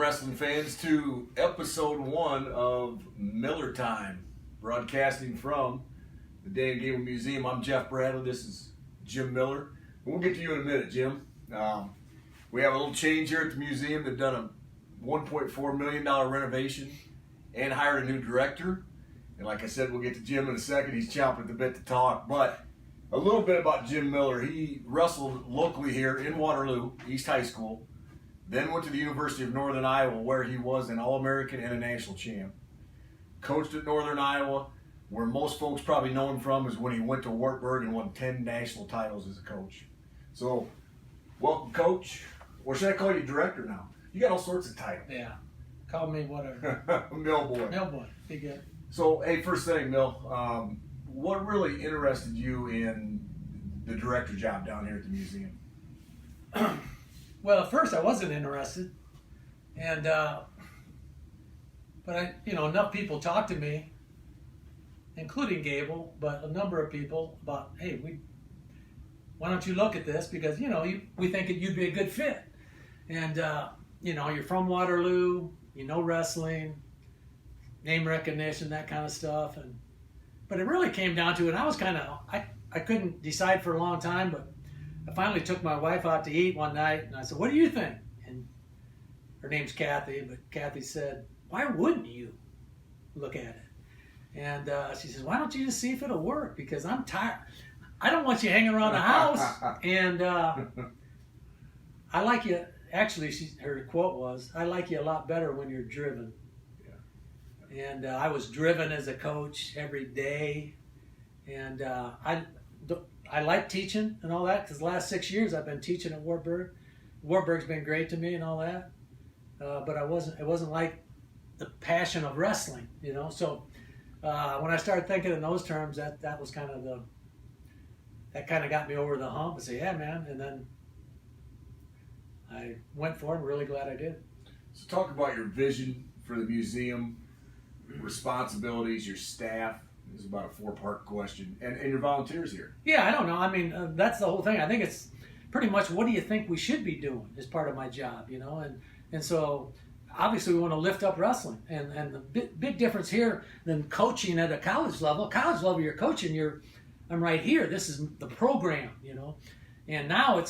wrestling fans, to episode 1 of Miller Time, broadcasting from the Dan Gable Museum. I'm Jeff Bradley. This is Jim Miller. We'll get to you in a minute, Jim. We have a little change here at the museum. They've done a $1.4 million renovation and hired a new director. And like I said, we'll get to Jim in a second. He's chomping at the bit to talk. But a little bit about Jim Miller. He wrestled locally here in Waterloo, East High School. Then went to the University of Northern Iowa, where he was an All-American and a national champ. Coached at Northern Iowa, where most folks probably know him from is when he went to Wartburg and won 10 national titles as a coach. So, welcome, Coach. Or should I call you Director now? You got all sorts of titles. Yeah. Call me whatever. Mill Boy. Mill Boy. Be good. So, hey, first thing, Mill, what really interested you in the director job down here at the museum? Well, at first I wasn't interested, and but enough people talked to me, including Gable, but a number of people about, hey, why don't you look at this, because we think that you'd be a good fit, and you're from Waterloo, wrestling, name recognition, that kind of stuff, but it really came down to it. I was I couldn't decide for a long time, but I finally took my wife out to eat one night, and I said, what do you think? And her name's Kathy, but Kathy said, why wouldn't you look at it? And she says, why don't you just see if it'll work? Because I'm tired. I don't want you hanging around the house. And I like you. Actually, her quote was, I like you a lot better when you're driven. Yeah. And I was driven as a coach every day. And I like teaching and all that, because the last 6 years I've been teaching at Wartburg. Wartburg's been great to me and all that, but it wasn't like the passion of wrestling, So when I started thinking in those terms, that was kind of that kind of got me over the hump and say, yeah, man. And then I went for it. I'm really glad I did. So talk about your vision for the museum, responsibilities, your staff. This is about a 4-part question. And your volunteers here. Yeah, I don't know. I mean, that's the whole thing. I think it's pretty much, what do you think we should be doing as part of my job, And so, obviously, we want to lift up wrestling. And the big difference here than coaching at a college level. College level, you're coaching, I'm right here. This is the program, And now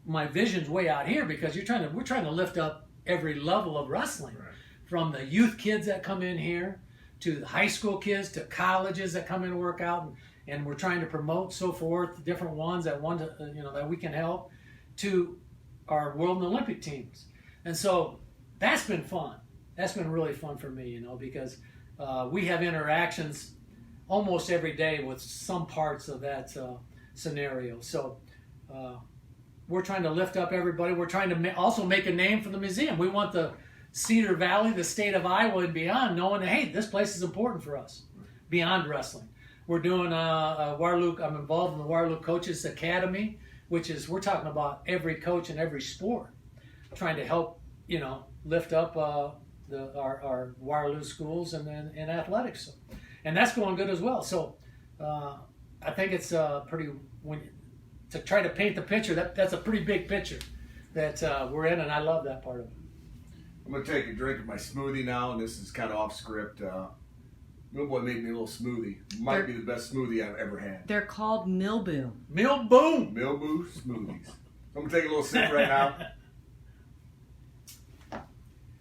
my vision's way out here, because we're trying to lift up every level of wrestling. Right. From the youth kids that come in here, to the high school kids, to colleges that come in and work out, and we're trying to promote, so forth, different ones that that we can help, to our world and Olympic teams. And so that's been fun. That's been really fun for me, because we have interactions almost every day with some parts of that scenario. So we're trying to lift up everybody. We're trying to also make a name for the museum. We want the Cedar Valley, the state of Iowa and beyond, knowing that, hey, this place is important for us, beyond wrestling. We're doing Waterloo. I'm involved in the Waterloo Coaches Academy, which is, we're talking about every coach in every sport, trying to help, lift up our Waterloo schools and then in athletics, and that's going good as well. So I think it's to try to paint the picture. That's a pretty big picture that we're in, and I love that part of it. I'm going to take a drink of my smoothie now, and this is kind of off script. Mill Boy made me a little smoothie. Might be the best smoothie I've ever had. They're called Milboom. Milboom smoothies. I'm going to take a little sip right now.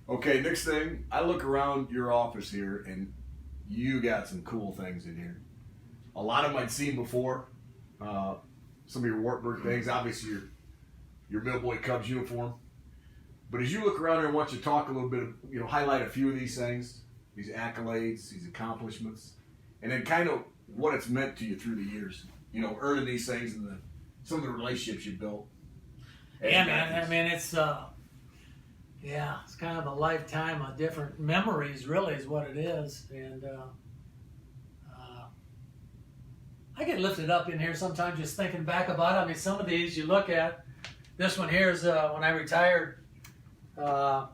Okay, next thing, I look around your office here, and you got some cool things in here. A lot of them I'd seen before. Some of your Wartburg things, obviously your Mill Boy Cubs uniform. But as you look around here, I want you to talk a little bit, highlight a few of these things, these accolades, these accomplishments, and then kind of what it's meant to you through the years, earning these things and some of the relationships you built. Yeah, man. I mean, it's kind of a lifetime of different memories, really, is what it is. And I get lifted up in here sometimes just thinking back about it. I mean, some of these you look at. This one here is when I retired. Got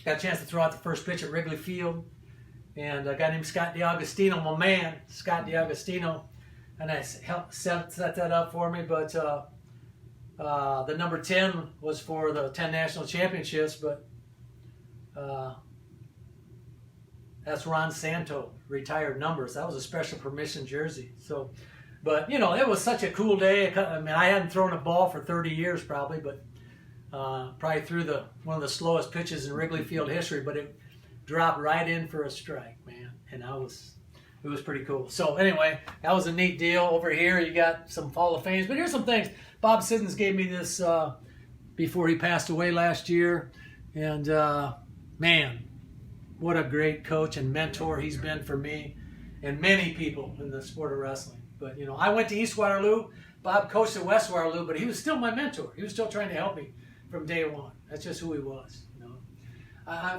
a chance to throw out the first pitch at Wrigley Field, and a guy named Scott DiAgostino, my man, Scott DiAgostino, and I helped set that up for me. But the number 10 was for the 10 national championships, but That's Ron Santo, retired numbers. That was a special permission jersey. So, but you know, it was such a cool day. I mean, I hadn't thrown a ball for 30 years probably, but probably threw one of the slowest pitches in Wrigley Field history, but it dropped right in for a strike, man. And it was pretty cool. So anyway, that was a neat deal. Over here, you got some Hall of Fames, but here's some things. Bob Siddons gave me this before he passed away last year, and man, what a great coach and mentor he's been for me and many people in the sport of wrestling. But, you know, I went to East Waterloo. Bob coached at West Waterloo, but he was still my mentor. He was still trying to help me from day one. That's just who he was, you know.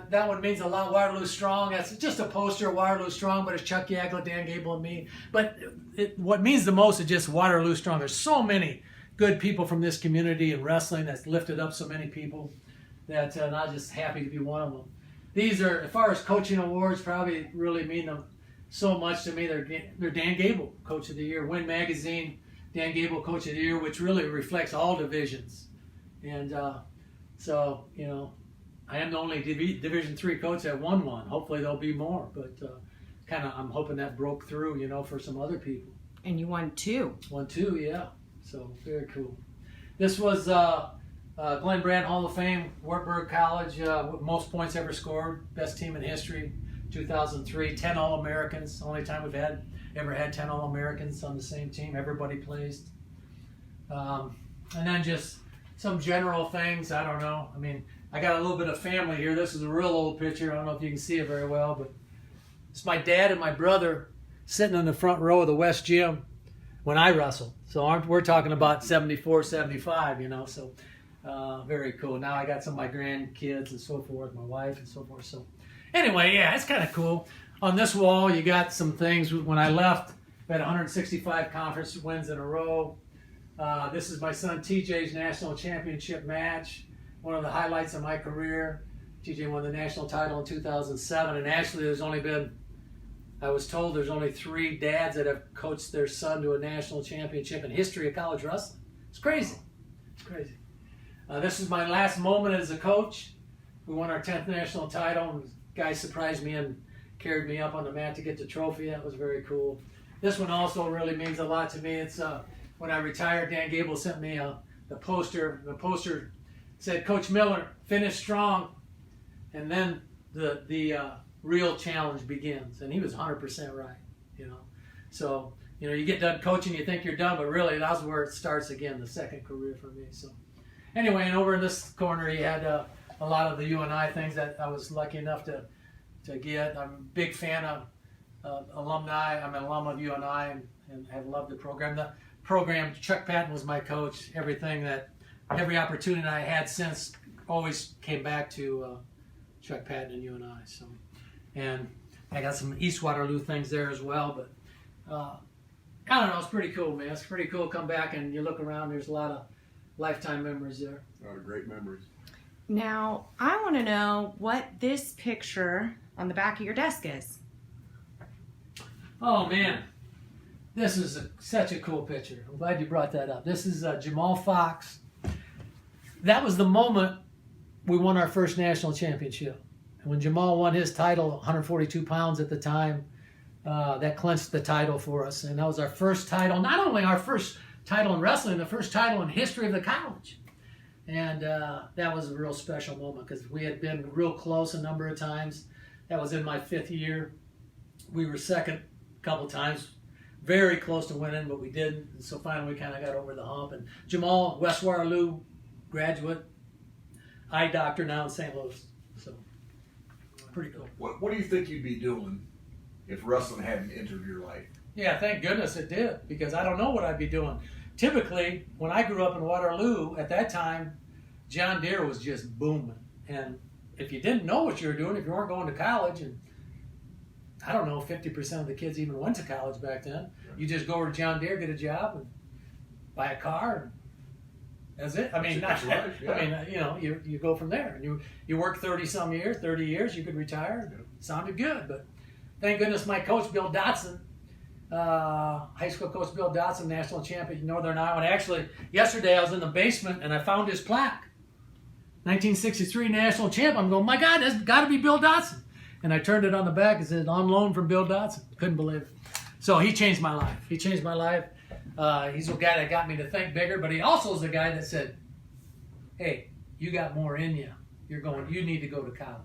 That one means a lot. Waterloo Strong. That's just a poster of Waterloo Strong, but it's Chuck Yagla, Dan Gable, and me. But what means the most is just Waterloo Strong. There's so many good people from this community in wrestling that's lifted up so many people that and I'm just happy to be one of them. These are, as far as coaching awards, probably really mean them so much to me. They're Dan Gable Coach of the Year, Win Magazine, Dan Gable Coach of the Year, which really reflects all divisions. And so, you know, I am the only Division III coach that won one. Hopefully there'll be more, but I'm hoping that broke through, you know, for some other people. And you won 2. Won 2, yeah. So very cool. This was Glenn Brandt Hall of Fame, Wartburg College, most points ever scored, best team in history, 2003, 10 All-Americans, only time we've ever had 10 All-Americans on the same team, everybody placed. And then just some general things, I don't know. I mean, I got a little bit of family here. This is a real old picture. I don't know if you can see it very well, but it's my dad and my brother sitting in the front row of the West Gym when I wrestled. So we're talking about 74, 75, you know, so very cool. Now I got some of my grandkids and so forth, my wife and so forth. So anyway, yeah, it's kind of cool. On this wall, you got some things. When I left, we had 165 conference wins in a row. This is my son TJ's national championship match, one of the highlights of my career. TJ won the national title in 2007, and actually I was told there's only 3 dads that have coached their son to a national championship in history of college wrestling. It's crazy. It's crazy. This is my last moment as a coach. We won our 10th national title, and the guy surprised me and carried me up on the mat to get the trophy. That was very cool. This one also really means a lot to me. It's when I retired, Dan Gable sent me the poster. The poster said, "Coach Miller, finish strong, and then the real challenge begins." And he was 100% right, you know. So, you know, you get done coaching, you think you're done, but really that's where it starts again, the second career for me. So anyway, and over in this corner, he had a lot of the UNI things that I was lucky enough to get. I'm a big fan of alumni. I'm an alum of UNI and have loved the program. The program, Chuck Patton was my coach. Every opportunity I had since always came back to Chuck Patton and UNI. So, and I got some East Waterloo things there as well. But I don't know, it's pretty cool, man. It's pretty cool. Come back and you look around. There's a lot of lifetime memories there. A lot of great memories. Now, I want to know what this picture on the back of your desk is. Oh, man. This is such a cool picture. I'm glad you brought that up. This is Jamal Fox. That was the moment we won our first national championship. And when Jamal won his title, 142 pounds at the time, that clinched the title for us. And that was our first title, not only our first title in wrestling, the first title in history of the college. And that was a real special moment because we had been real close a number of times. That was in my 5th year. We were second a couple times, very close to winning, but we didn't. And so finally we kind of got over the hump. And Jamal, West Waterloo graduate, eye doctor now in St. Louis. So pretty cool. What do you think you'd be doing if wrestling hadn't entered your life? Yeah, thank goodness it did, because I don't know what I'd be doing. Typically, when I grew up in Waterloo, at that time, John Deere was just booming. And if you didn't know what you were doing, if you weren't going to college, and I don't know, 50% of the kids even went to college back then, you just go over to John Deere, get a job, and buy a car, and that's it. I mean, that's right, yeah. I mean, you know, you go from there. And you work 30 years, you could retire. Yeah. Sounded good, but thank goodness my coach, Bill Dotson, high school coach Bill Dotson, national champion in Northern Iowa. And actually, yesterday I was in the basement and I found his plaque. 1963 national champ. I'm going, my God, that's got to be Bill Dotson. And I turned it on the back. It said, on loan from Bill Dotson. Couldn't believe it. So he changed my life. He changed my life. He's the guy that got me to think bigger, but he also is the guy that said, hey, you got more in you. You need to go to college.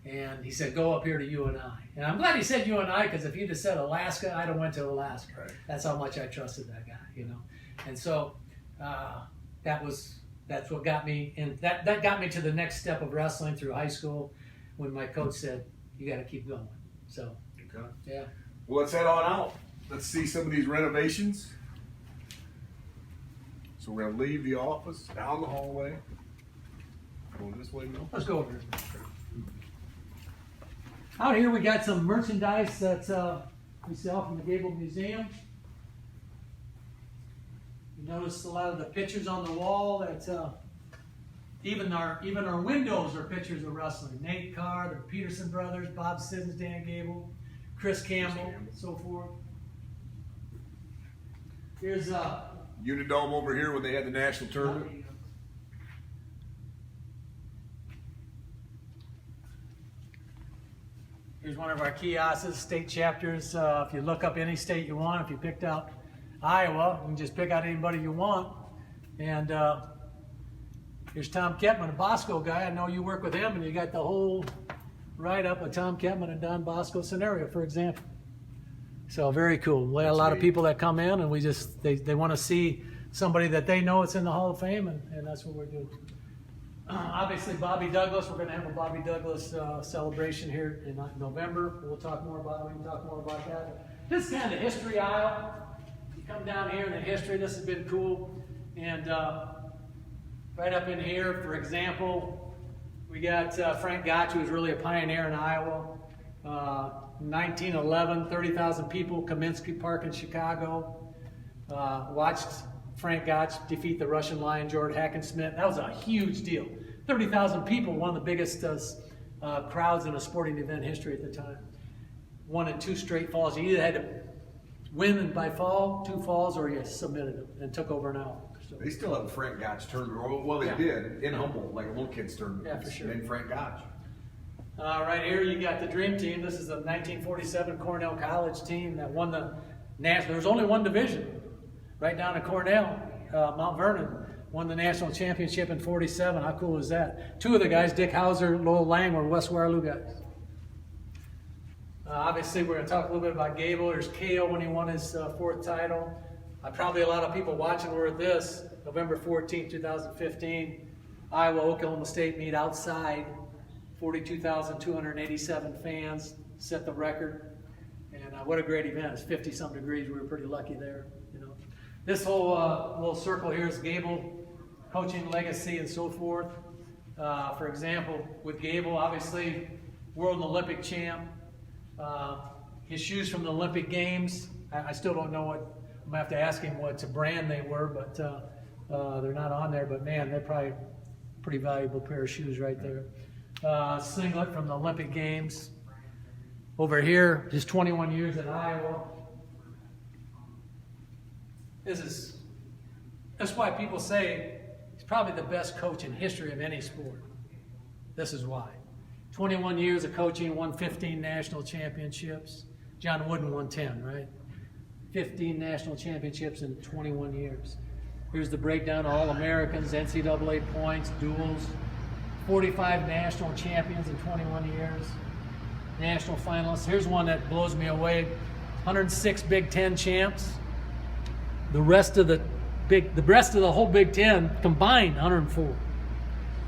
And he said, go up here to UNI. And I'm glad he said UNI, because if he'd have said Alaska, I'd have went to Alaska. Right. That's how much I trusted that guy, you know. And so that's what got me, and that got me to the next step of wrestling through high school, when my coach said, you got to keep going. So, Okay. yeah. Well, let's head on out. Let's see some of these renovations. So we're going to leave the office, down the hallway. Going this way, Bill? Let's go over here. Out here we got some merchandise that we sell from the Gable Museum. You notice a lot of the pictures on the wall that even our windows are pictures of wrestling. Nate Carr, the Peterson brothers, Bob Siddons, Dan Gable, Chris Campbell, and so forth. Here's Unidome over here when they had the national tournament. Here's one of our kiosks, state chapters. If you look up any state you want, if you picked out Iowa, you can just pick out anybody you want. And here's Tom Kepman, a Bosco guy. I know you work with him, and you got the whole write-up of Tom Kepman and Don Bosco scenario, for example. So very cool. We have a lot of people that come in, and they want to see somebody that they know it's in the Hall of Fame, and that's what we're doing. Obviously, Bobby Douglas. We're going to have a Bobby Douglas celebration here in November. We can talk more about that. This is kind of the history aisle. You come down here in the history. This has been cool. And right up in here, for example, we got Frank Gotch, who was really a pioneer in Iowa. 1911, 30,000 people, Kaminsky Park in Chicago. Watched Frank Gotch defeat the Russian Lion, George Hackenschmidt. That was a huge deal. 30,000 people, one of the biggest crowds in a sporting event history at the time. Won in 2 straight falls. You either had to win by fall, 2 falls, or you submitted them and took over an hour. So, They still have a Frank Gotch tournament. Well, they Yeah. did in Humboldt, like a little kids tournament. Yeah, for sure. Named Frank Gotch. Right here you got the Dream Team. This is a 1947 Cornell College team that won the national. There was only one division, right down at Cornell. Mount Vernon won the national championship in '47. How cool is that? 2 of the guys, Dick Hauser, Lowell Lang, were West Waterloo guys. Obviously, we're going to talk a little bit about Gable. There's Kale when he won his 4th title. Probably a lot of people watching were at this. November 14, 2015. Iowa, Oklahoma State meet outside. 42,287 fans. Set the record. And what a great event. It's 50-some degrees. We were pretty lucky there. You know, this whole little circle here is Gable, coaching legacy and so forth. For example, with Gable, obviously, world and Olympic champ. His shoes from the Olympic Games. I still don't know what, I'm going to have to ask him what brand they were, but they're not on there. But man, they're probably a pretty valuable pair of shoes right there. Singlet from the Olympic Games. Over here, just 21 years at Iowa. That's why people say he's probably the best coach in history of any sport. This is why. 21 years of coaching, won 15 national championships. John Wooden won 10, right? 15 national championships in 21 years. Here's the breakdown of All-Americans, NCAA points, duels. 45 national champions in 21 years. National finalists. Here's one that blows me away. 106 Big Ten champs. The rest of the whole Big Ten combined, 104.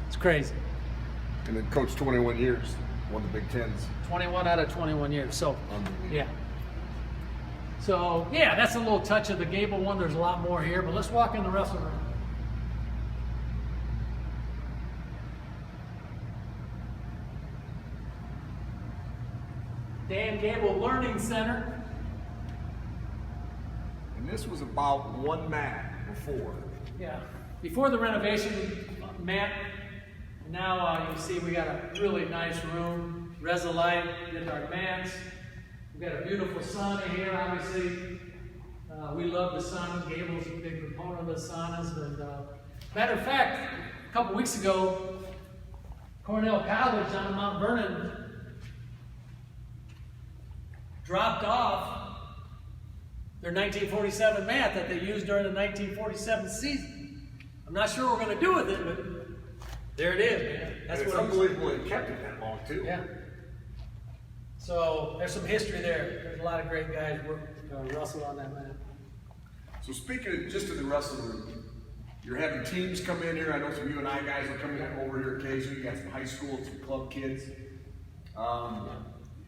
It's crazy. And then coached 21 years, won the Big Tens. 21 out of 21 years. So, yeah. So, yeah, that's a little touch of the Gable one. There's a lot more here, but let's walk in the wrestling room. Dan Gable Learning Center. And this was about 1 mat before. Yeah. Before the renovation, Matt, now you see we got a really nice room. Resolite, with our mats. We've got a beautiful sauna here, obviously. We love the saunas. Gable's a big proponent of the saunas. And, matter of fact, a couple weeks ago, Cornell College on Mount Vernon dropped off their 1947 mat that they used during the 1947 season. I'm not sure what we're going to do with it, but there it is, man. That's and it's what unbelievable it kept it that long, too. Yeah. So there's some history there. There's a lot of great guys wrestle on that mat. So speaking of just of the wrestling room, you're having teams come in here. I know some UNI guys are coming over here occasionally. You got some high school, some club kids.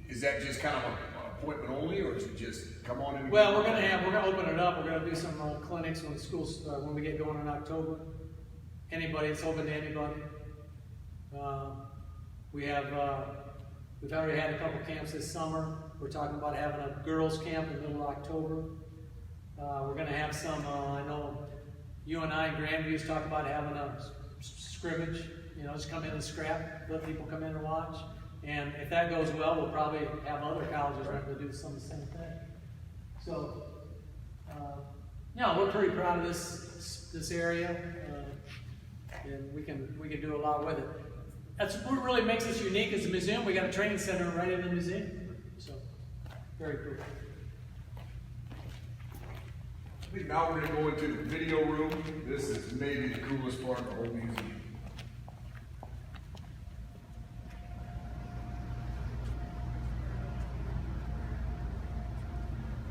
Is that just kind of an appointment only, or is it just come on in? Well, we're gonna open it up. We're gonna do some clinics when schools when we get going in October. Anybody, it's open to anybody. We've already had a couple camps this summer. We're talking about having a girls' camp in the middle of October. We're going to have some, I know UNI and Grandview's talking about having a scrimmage, just come in and scrap, let people come in and watch. And if that goes well, we'll probably have other colleges ready to do some of the same thing. So, we're pretty proud of this area, and we can do a lot with it. That's what really makes us unique as a museum. We got a training center right in the museum. So, very cool. I think now we're going to go into the video room. This is maybe the coolest part of the whole museum.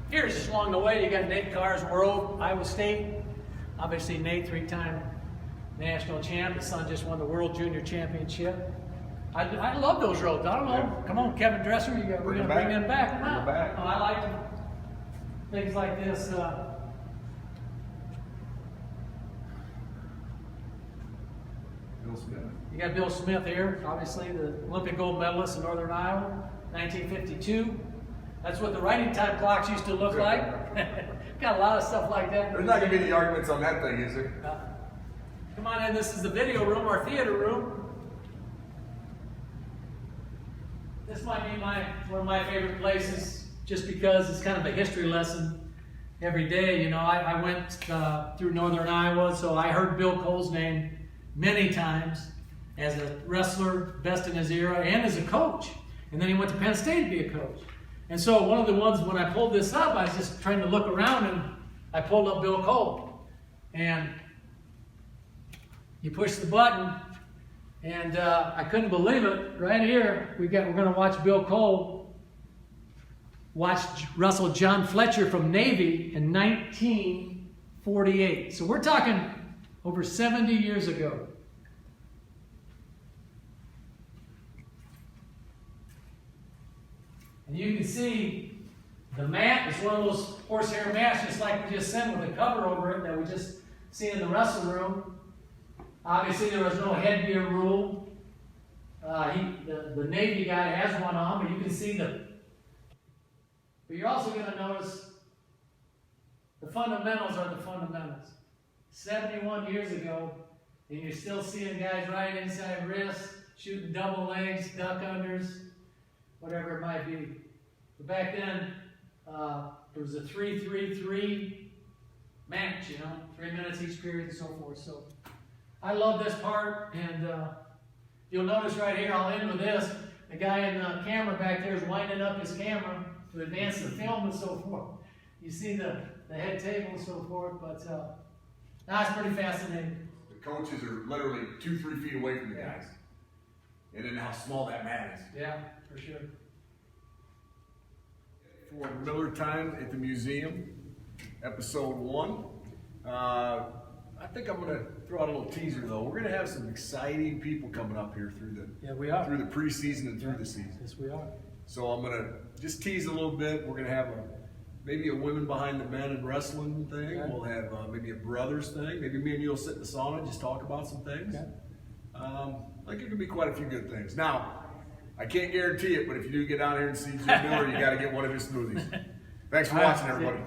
Here's just along the way, you got Nate Carr's World, Iowa State. Obviously, Nate, 3-time national champ. His son just won the World Junior Championship. I love those roads. I don't know. Yeah. Come on, Kevin Dresser, we're going to bring them back. Come on. Oh, I like them. Things like this. Bill Smith. You got Bill Smith here, obviously the Olympic gold medalist in Northern Iowa, 1952. That's what the writing time clocks used to look like. Got a lot of stuff like that. There's not going to be any arguments on that thing, is there? Come on in, this is the video room, our theater room. This might be one of my favorite places, just because it's kind of a history lesson every day. I went through Northern Iowa, so I heard Bill Cole's name many times as a wrestler, best in his era, and as a coach. And then he went to Penn State to be a coach. And so one of the ones, when I pulled this up, I was just trying to look around, and I pulled up Bill Cole. And you push the button, and I couldn't believe it. Right here, we're going to watch Bill Cole wrestle John Fletcher from Navy in 1948. So we're talking over 70 years ago. And you can see the mat is one of those horsehair mats, just like we just sent with a cover over it that we just see in the wrestling room. Obviously, there was no headgear rule. The Navy guy has one on, but you can see But you're also going to notice the fundamentals are the fundamentals. 71 years ago, and you're still seeing guys right inside wrists, shooting double legs, duck unders, whatever it might be. But back then, it was a 3-3-3 match, 3 minutes each period and so forth. So I love this part, and you'll notice right here, I'll end with this. The guy in the camera back there is winding up his camera to advance the film and so forth. You see the head table and so forth, but that's pretty fascinating. The coaches are literally 2-3 feet away from the guys. And then how small that mat is. Yeah, for sure. For Miller Time at the Museum, episode 1. I think I'm going to throw out a little teaser though. We're going to have some exciting people coming up here through the through the preseason and through the season. Yes, we are. So I'm going to just tease a little bit. We're going to have maybe a women behind the men in wrestling thing. Okay. We'll have maybe a brothers thing. Maybe me and you'll sit in the sauna and just talk about some things. Okay. I think it could be quite a few good things. Now, I can't guarantee it, but if you do get down here and see Jim Miller, you got to get one of his smoothies. Thanks for watching, everybody.